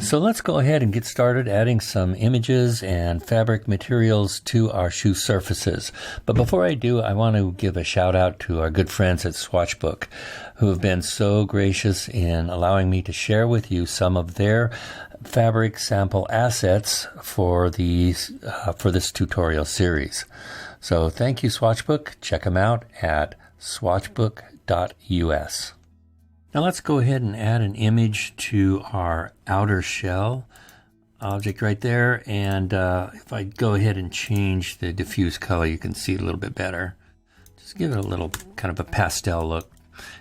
So let's go ahead and get started adding some images and fabric materials to our shoe surfaces. But before I do, I want to give a shout out to our good friends at Swatchbook, who have been so gracious in allowing me to share with you some of their fabric sample assets for this tutorial series. So thank you, Swatchbook. Check them out at swatchbook.us. Now let's go ahead and add an image to our outer shell object right there. And if I go ahead and change the diffuse color, you can see it a little bit better. Just give it a little kind of a pastel look.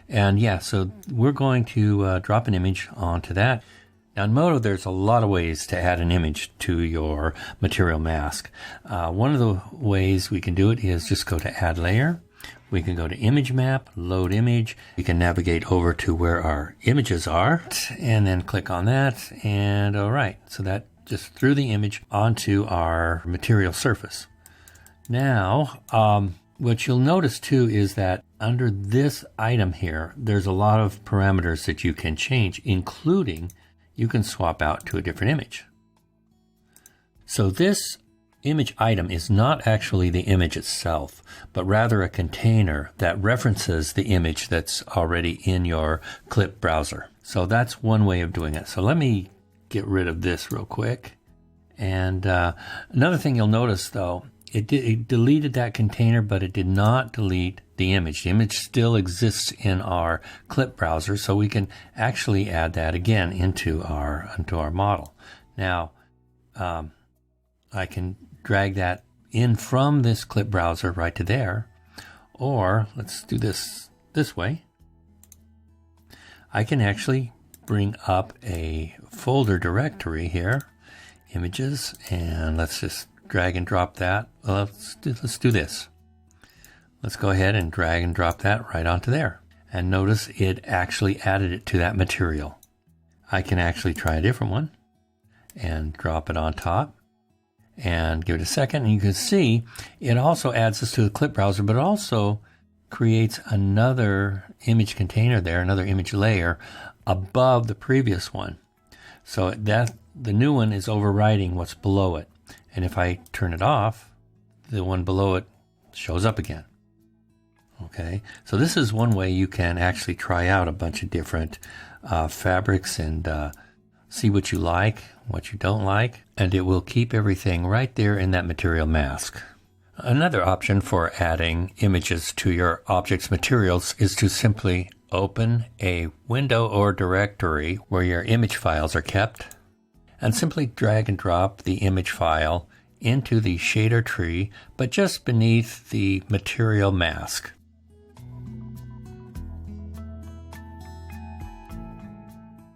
And yeah, so we're going to drop an image onto that. Now in Modo, there's a lot of ways to add an image to your material mask. One of the ways we can do it is just go to Add Layer. We can go to Image Map, Load Image. We can navigate over to where our images are and then click on that. And all right, so that just threw the image onto our material surface. Now, what you'll notice too is that under this item here, there's a lot of parameters that you can change, including you can swap out to a different image. So this image item is not actually the image itself, but rather a container that references the image that's already in your clip browser. So that's one way of doing it. So let me get rid of this real quick. And another thing you'll notice though, it deleted that container, but it did not delete the image. The image still exists in our clip browser, so we can actually add that again into our model. Now, I can drag that in from this clip browser right to there, or let's do this way. I can actually bring up a folder directory here, images, and let's just drag and drop that. Let's do this. Let's go ahead and drag and drop that right onto there. And notice it actually added it to that material. I can actually try a different one and drop it on top and give it a second. And you can see it also adds this to the clip browser, but it also creates another image container there, another image layer above the previous one. So that the new one is overriding what's below it. And if I turn it off, the one below it shows up again. Okay, so this is one way you can actually try out a bunch of different fabrics and see what you like, what you don't like, and it will keep everything right there in that material mask. Another option for adding images to your object's materials is to simply open a window or directory where your image files are kept, and simply drag and drop the image file into the shader tree, but just beneath the material mask.